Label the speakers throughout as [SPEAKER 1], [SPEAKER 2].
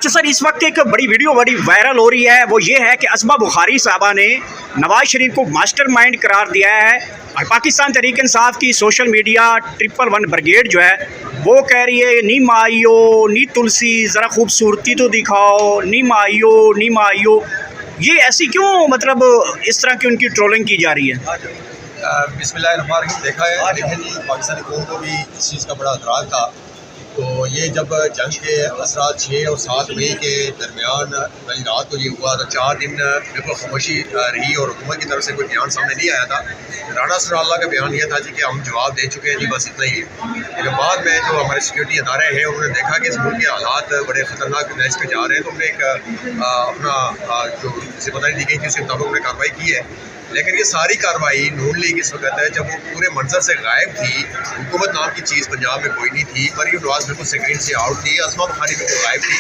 [SPEAKER 1] अच्छा सर, इस वक्त एक बड़ी वीडियो बड़ी वायरल हो रही है, वो ये है कि असमा बुखारी साहबा ने नवाज शरीफ को मास्टरमाइंड करार दिया है और पाकिस्तान तहरीक इंसाफ की सोशल मीडिया 111 ब्रिगेड जो है वो कह रही है नी माइयो नी तुलसी ज़रा खूबसूरती तो दिखाओ, नी माइयो। ये ऐसी क्यों, मतलब इस तरह की उनकी ट्रोलिंग की जा रही है?
[SPEAKER 2] बिस्मिल्लाहिर्रहमानिर्रहीम। देखा है, देखिए जी, पाकिस्तानी कौम को भी इस चीज़ का बड़ा एतराज़ था। तो ये जब जंग के असरात 6 और 7 मई के दरमियान वाली रात को ये हुआ तो 4 दिन बिल्कुल खामोशी रही और हुकूमत की तरफ से कोई बयान सामने नहीं आया था। राना सनाउल्लाह का बयान ये था जी कि हम जवाब दे चुके हैं जी, बस इतना ही है। लेकिन बाद में जो हमारे सिक्योरिटी अदारे हैं उन्होंने देखा कि इस मुल्क के हालात बड़े ख़तरनाक मैच पे जा रहे हैं, तो उन्होंने एक अपना जो जिम्मेदारी दी गई थी उसके मुताबिक उन्होंने कार्रवाई की है। लेकिन ये सारी कार्रवाई नून लीग इस वक्त है जब वो पूरे मंजर से गायब थी, हुकूमत नाम की चीज़ पंजाब में कोई नहीं थी, मरीम नवाज बिल्कुल स्क्रीन से आउट थी, असमा बुखारी बिल्कुल गायब थी।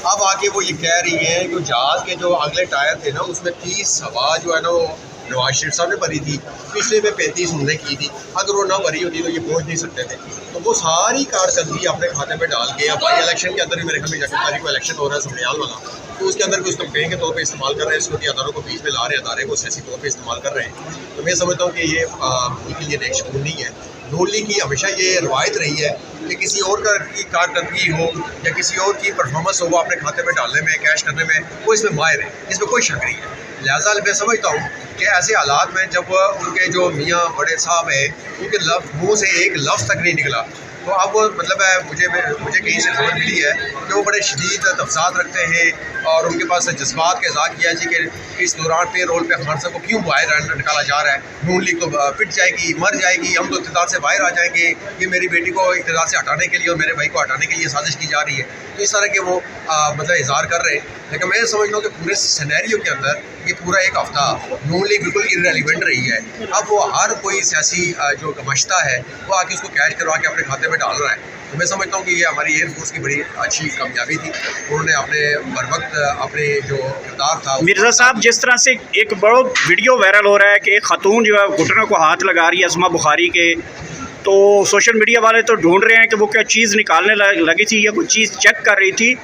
[SPEAKER 2] अब आके वो ये कह रही हैं कि जहाज़ के जो अगले टायर थे ना उसमें 30 हवा जो है ना वो नवाज शरीफ साहब ने भरी थी, पिछले में 35 उन्होंने की थी। अगर वो ना भरी होती तो ये पहुंच नहीं सकते थे। तो वो सारी कारकर्दगी अपने खाते में डाल के, अब बाई इलेक्शन के अंदर भी मेरे ख्याल में 11 तारीख को इलेक्शन हो रहा है सुमयाल वाला, तो उसके अंदर भी उसको कैंपेन के तौर पे इस्तेमाल कर रहे हैं, सिक्योरिटी अदारों को बीच में ला रहे हैं, अदारे को सियासी तौर पे इस्तेमाल कर रहे हैं। तो मैं समझता हूँ कि ये उनके लिए नेक शकून नहीं है। नून लीग की हमेशा ये रवायत रही है कि किसी और की कारकर्दगी हो या किसी और की परफॉर्मेंस हो वो अपने खाते में डालने में, कैश करने में वो इसमें माहिर है, इसमें कोई शक नहीं है। लिहाजा मैं समझता हूँ कि ऐसे हालात में जब उनके जो मियाँ बड़े साहब हैं उनके मुँह से एक लफ्ज़ तक नहीं निकला, तो अब वो मतलब है मुझे कहीं से खबर मिली है कि वो बड़े शदीद तफसात रखते हैं और उनके पास जज्बात का इज़हार किया जी कि इस दौरान पे रोल पे खान साहब को क्यों बाहर निकाला जा रहा है, नून लीग तो पिट जाएगी, मर जाएगी, हम तो इक़्तिदार से बाहर आ जाएंगे, ये मेरी बेटी को इक़्तिदार से हटाने के लिए और मेरे भाई को हटाने के लिए साजिश की जा रही है। तो इस तरह के वो मतलब इज़हार कर रहे हैं। लेकिन मैं समझता हूँ कि पूरे सिनेरियो के अंदर ये पूरा एक हफ्ता नून लीग बिल्कुल इररेलेवेंट रही है। अब वो हर कोई सियासी जो गमश्ता है वो आके उसको कैश करवा के अपने खाते में डाल रहा है। तो मैं समझता हूँ कि ये हमारी एयरफोर्स की बड़ी अच्छी कामयाबी थी। उन्होंने अपने बर वक्त अपने जो किरदार था।
[SPEAKER 1] मिर्ज़ा साहब, जिस तरह से एक बड़ा वीडियो वायरल हो रहा है कि एक खातून जो है घुटनों को हाथ लगा रही है असमा बुखारी के, तो सोशल मीडिया वाले तो ढूंढ रहे हैं कि वो क्या चीज़ निकालने लगी थी या कोई चीज़ चेक कर रही थी।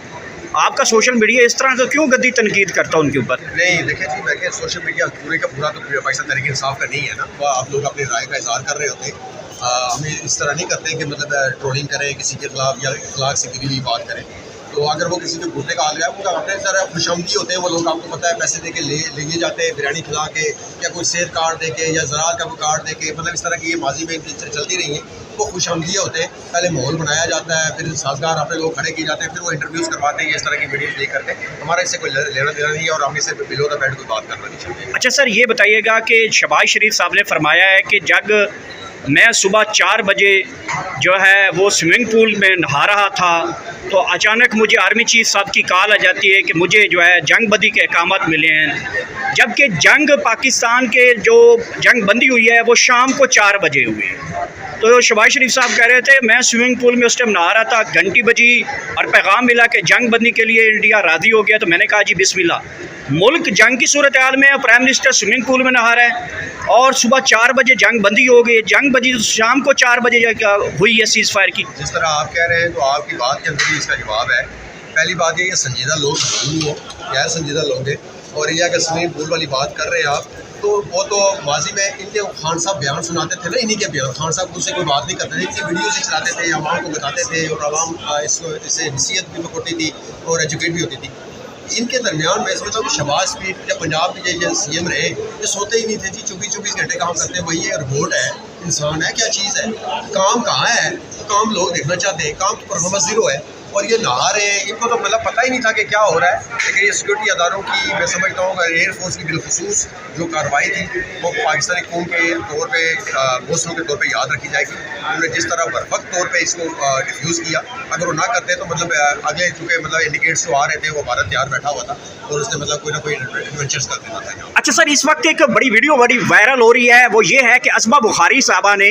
[SPEAKER 1] आपका सोशल मीडिया इस तरह से क्यों गद्दी तनकीद करता उनके ऊपर?
[SPEAKER 2] नहीं, देखिए जी, मैं सोशल मीडिया पूरे का पूरा तो पाकिस्तान तहरीक इंसाफ का नहीं है ना, वो आप लोग अपनी राय का इज़हार कर रहे होते हैं। हमें इस तरह नहीं करते कि मतलब ट्रोलिंग करें किसी के खिलाफ या अखलाक से गिरी हुई बात करें। तो अगर वो किसी के घुटने का हाल गया उनका अपने तरह खुशामदी होते हैं वो लोग, आपको पता है, पैसे दे के ले जाते हैं, बिरयानी खिला के या कोई सेब कार्ड दे के या ज़राअत का कोई कार्ड दे के, मतलब इस तरह की ये माजी में चलती रही हैं। वो खुशामदिया होते हैं, पहले माहौल बनाया जाता है, फिर साजगार अपने लोग खड़े किए जाते हैं, फिर वो इंटरव्यूज़ करवाते हैं, इस तरह की वीडियोज़ ले करते हैं। हमारा इससे कोई लेना देना नहीं है और हम इससे बिलो द बेड कोई बात करना नहीं चाहते।
[SPEAKER 1] अच्छा सर, ये बताइएगा कि शहबाज शरीफ साहब ने फरमाया है कि जब मैं सुबह 4 बजे जो है वो स्विमिंग पूल में नहा रहा था तो अचानक मुझे आर्मी चीफ साहब की कॉल आ जाती है कि मुझे जो है जंग बंदी के अहकामात मिले हैं, जबकि जंग पाकिस्तान के जो जंग बंदी हुई है वो शाम को 4 बजे हुई। तो शहबाज शरीफ साहब कह रहे थे मैं स्विमिंग पूल में उस टाइम नहा रहा था, घंटी बजी और पैगाम मिला कि जंग बंदी के लिए इंडिया राज़ी हो गया। तो मैंने कहा जी बिस्मिल्लाह, मुल्क जंग की सूरत हाल में, प्राइम मिनिस्टर स्विमिंग पूल में नहा रहा है और सुबह 4 बजे जंग बंदी हो गई। जंग बंदी शाम को 4 बजे हुई है सीज़ फायर की।
[SPEAKER 2] जिस तरह आप कह रहे हैं तो आपकी बात के अंदर ही इसका जवाब है। पहली बात ये संजीदा लोग नहीं है, गैर संजीदा लोग हैं। और ये अगर स्विमिंग पूल वाली बात कर रहे हैं आप, तो वो तो माजी में इनके खान साहब बयान सुनाते थे ना, इन्हीं के बयान, खान साहब खुद से कोई बात नहीं करते थे, इनकी वीडियो से चलाते थे, आवाम को बताते थे और आवाम इससे नसीहत भी होती थी और एजुकेट भी होती थी। इनके दरमियान मैं समझता हूँ कि शहबाज शरीफ जब पंजाब के जो CM रहे ये सोते ही नहीं थे जी, 24 घंटे काम करते हैं। वही ये रोबोट है, इंसान है, क्या चीज़ है? काम कहाँ है? काम लोग देखना चाहते हैं, काम तो परफॉर्मेंस ज़ीरो है और ये नहा रहे हैं। इनको तो मतलब पता ही नहीं था कि क्या हो रहा है। लेकिन ये सिक्योरिटी अदारों की मैं समझता हूँ एयरफोर्स की बिलखसूस जो कार्रवाई थी वो पाकिस्तानी कौम के तौर पर घोंसलों के तौर पर याद रखी जाएगी। उन्होंने जिस तरह बरवक्त तौर पर इसको डिफ्यूज़ किया, अगर वो ना करते तो मतलब अगले चूँकि मतलब इंडिकेट्स जो आ रहे थे वो भारत तैयार बैठा हुआ था और उसने मतलब कोई ना कोई एडवेंचर्स कर देना था।
[SPEAKER 1] अच्छा सर, इस वक्त एक बड़ी वीडियो बड़ी वायरल हो रही है, वो ये है कि असमा बुखारी साहबा ने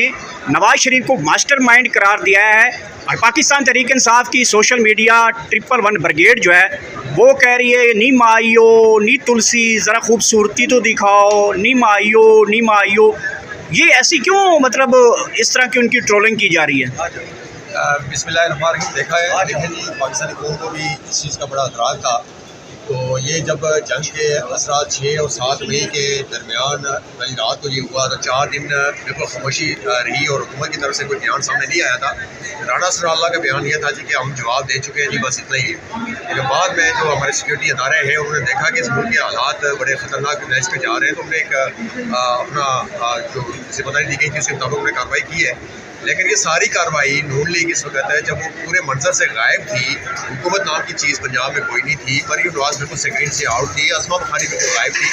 [SPEAKER 1] नवाज शरीफ को मास्टरमाइंड करार दिया है और पाकिस्तान तहरीक इंसाफ की सोशल मीडिया 111 ब्रिगेड जो है वो कह रही है नी माइयो नी तुलसी ज़रा खूबसूरती तो दिखाओ, नी माइयो। ये ऐसी क्यों, मतलब इस तरह की उनकी ट्रोलिंग की जा रही है?
[SPEAKER 2] बिस्मिल्लाहिर्रहमानिर्रहीम। देखा है देखें जी, पाकिस्तानी कौम को भी इस चीज़ का बड़ा एतराज़ था। तो ये जब जंग के असरात 6 और 7 मई के दरमियान वाली रात को ये हुआ तो 4 दिन बिल्कुल खामोशी रही और हुकूमत की तरफ से कोई बयान सामने नहीं आया था। राना सराल्ला का बयान ये था जी कि हम जवाब दे चुके हैं जी, बस इतना ही है। लेकिन बाद में जो हमारे सिक्योरिटी अदारे हैं उन्होंने देखा कि इस मुल्क के हालात बड़े ख़तरनाक मैच पे जा रहे हैं, तो उन्होंने एक अपना जो जिम्मेदारी दी गई थी उसके मुताबिक उन्होंने कार्रवाई की है। लेकिन ये सारी कार्रवाई नून लीग इस वक्त है जब वो पूरे मंजर से गायब थी, हुकूमत नाम की चीज़ पंजाब में कोई नहीं थी, मरीम नवाज बिल्कुल स्क्रीन से आउट थी, असमा बुखारी बिल्कुल गायब थी।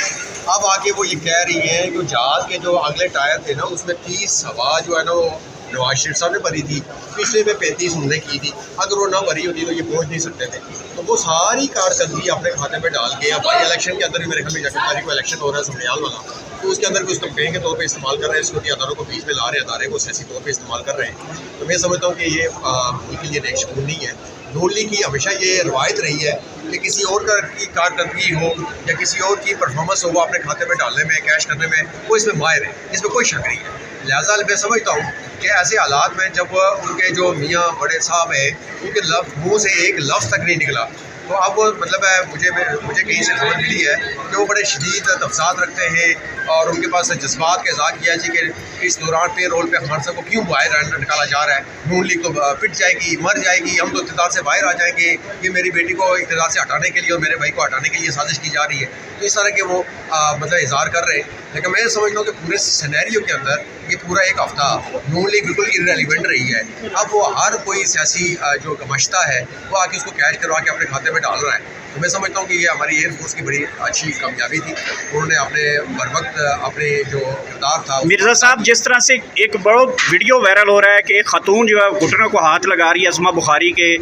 [SPEAKER 2] अब आके वो ये कह रही है कि जहाज़ के जो अगले टायर थे ना उसमें 30 हवा जो है ना वो नवाज शरीफ साहब ने भरी थी, पिछले में 35 उन्होंने की थी। अगर वो ना भरी होती तो ये पहुंच नहीं सकते थे। तो वो सारी कारकर्दगी अपने खाते में डाल के अब बाई इलेक्शन के अंदर ही मेरे ख्याल में 31 तारीख को इलेक्शन हो रहा है सुमरियाल वाला, तो उसके अंदर भी उसको कैंपेन के तौर पे इस्तेमाल कर रहे हैं, सिक्योरिटी अदारों को बीच में ला रहे हैं, अदारे को सियासी तौर पे इस्तेमाल कर रहे हैं। तो मैं समझता हूँ कि ये उनके लिए नेक शकून नहीं है। नून लीग की हमेशा ये रवायत रही है कि किसी और की कारकर्दगी हो या किसी और की परफॉर्मेंस हो वो अपने खाते में डालने में, कैश करने में वो इसमें माहिर है, इसमें कोई शक नहीं है। लिहाजा मैं समझता हूँ कि ऐसे हालात में जब उनके जो मियाँ बड़े साहब हैं उनके मुँह से एक लफ्ज़ तक नहीं निकला, तो अब वो मतलब है मुझे कहीं से खबर मिली है कि वो बड़े शदीद तफसात रखते हैं और उनके पास जज्बात का इज़हार किया जी कि इस दौरान पे रोल पे खान साहब को क्यों बाहर निकाला जा रहा है, नून लीग तो पिट जाएगी, मर जाएगी, हम तो इक़्तिदार से बाहर आ जाएंगे, ये मेरी बेटी को इक़्तिदार से हटाने के लिए और मेरे भाई को हटाने के लिए साजिश की जा रही है। तो इस तरह के वो मतलब इज़हार कर रहे हैं। लेकिन मैं समझता हूँ कि पूरे सिनेरियो के अंदर ये पूरा एक हफ्ता नून लीग बिल्कुल इररेलेवेंट रही है। अब वो हर कोई सियासी जो गमश्ता है वो आके उसको कैश करवा के अपने खाते में डाल रहा है। तो मैं समझता हूँ कि ये हमारी एयरफोर्स की बड़ी अच्छी कामयाबी थी। उन्होंने अपने बर वक्त अपने जो किरदार था।
[SPEAKER 1] मिर्ज़ा साहब, जिस तरह से एक बड़ा वीडियो वायरल हो रहा है कि एक खातून जो है घुटनों को हाथ लगा रही है असमा बुखारी के,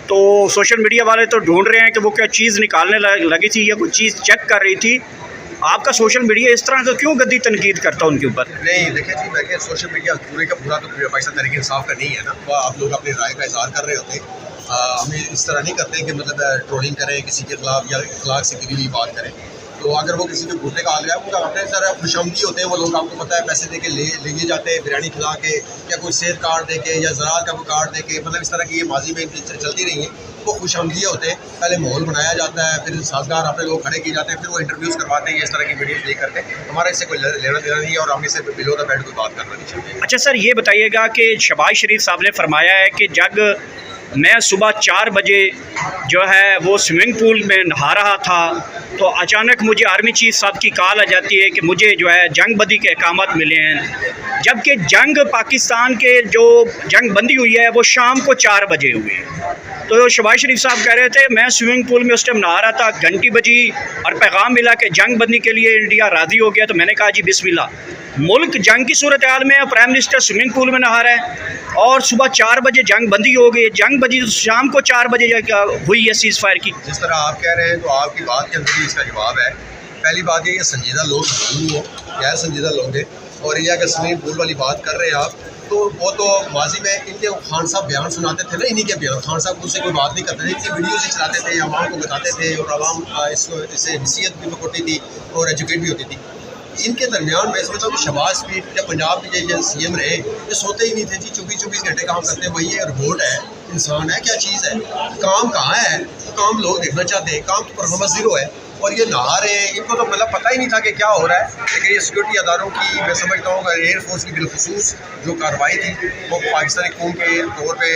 [SPEAKER 1] तो सोशल मीडिया वाले तो ढूंढ रहे हैं कि वो क्या चीज़ निकालने लगी थी या कोई चीज़ चेक कर रही थी। आपका सोशल मीडिया इस तरह से क्यों गद्दी तनकीद करता है उनके ऊपर?
[SPEAKER 2] नहीं देखिए जी, मैं सोशल मीडिया पूरे का पूरा तो पाकिस्तान तहरीक इंसाफ का नहीं है ना, वो आप लोग अपनी राय का इज़हार कर रहे होते हैं। हमें इस तरह नहीं करते कि मतलब ट्रोलिंग करें किसी के खिलाफ या अखलाक से गिरी हुई बात करें। तो अगर वो किसी के घुटने का हाल गया वो अपने तरह खुशामदी होते हैं, वो लोग आपको पता है पैसे दे के ले जाते हैं, बिरयानी खिला के या कोई सेहत कार्ड दे के या ज़राअत का कोई कार्ड दे के, मतलब इस तरह की ये माजी में चलती रही हैं। वो खुशामदी होते हैं, पहले माहौल बनाया जाता है, फिर साजगार अपने लोग खड़े किए जाते हैं, फिर वो इंटरव्यूज़ करवाते हैं, इस तरह की वीडियोज़ ले करते हैं। हमारा इससे कोई लेना देना नहीं है और हम इससे बिलो द बेल्ट कोई बात करना नहीं चाहते।
[SPEAKER 1] अच्छा सर, ये बताइएगा कि शहबाज शरीफ साहब ने फरमाया है कि जब मैं सुबह 4 बजे जो है वो स्विमिंग पूल में नहा रहा था तो अचानक मुझे आर्मी चीफ साहब की कॉल आ जाती है कि मुझे जो है जंग बंदी के अहकामात मिले हैं, जबकि जंग पाकिस्तान के जो जंग बंदी हुई है वो शाम को 4 बजे हुई। तो शहबाज शरीफ साहब कह रहे थे मैं स्विमिंग पूल में उस टाइम नहा रहा था, घंटी बजी और पैगाम मिला कि जंग बंदी के लिए इंडिया राज़ी हो गया। तो मैंने कहा जी बिस्मिल्लाह, मुल्क जंग की सूरत हाल में प्राइम मिनिस्टर स्विमिंग पूल में नहा रहा है और सुबह 4 बजे जंग बंदी हो गई। जंग बंदी शाम को 4 बजे हुई है सीज़ फायर की।
[SPEAKER 2] जिस तरह आप कह रहे हैं तो आपकी बात के अंदर ही इसका जवाब है। पहली बात ये संजीदा लोग नहीं है, गैर संजीदा लोग हैं। और ये अगर स्विमिंग पूल वाली बात कर रहे हैं आप, तो वो तो माजी में इनके खान साहब बयान सुनाते थे ना, इन्हीं के बयान, खान साहब उससे कोई बात नहीं करते थे, इनकी वीडियो से चलाते थे, आवाम को बताते थे और आवाम इससे हैसियत भी होती थी और एजुकेट भी होती थी। इनके दरमियान मैं समझता हूँ कि शहबाज शरीफ या पंजाब के जो CM रहे ये सोते ही नहीं थे जी, 24-24 घंटे काम करते हैं। वही ये रोबोट है, इंसान है, क्या चीज़ है, काम कहाँ है, काम लोग देखना चाहते हैं, काम तो परफॉर्मेंस ज़ीरो है। और ये नहा रहे हैं, इनको तो मतलब पता ही नहीं था कि क्या हो रहा है। लेकिन ये सिक्योरिटी अदारों की मैं समझता हूँ कि एयरफोर्स की बिलखुसूस जो कार्रवाई थी वो पाकिस्तानी कौम के तौर पे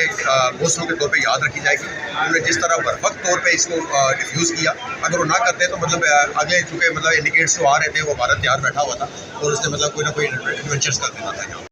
[SPEAKER 2] हौसलों के तौर पे याद रखी जाएगी। उन्होंने जिस तरह बरवक्त तौर पे इसको डिफ्यूज़ किया, अगर वो ना करते तो मतलब अगले चूँकि मतलब इंडिकेट्स जो आ रहे थे वो भारत तैयार बैठा हुआ था और उसने मतलब कोई ना कोई एडवेंचर्स कर देना था।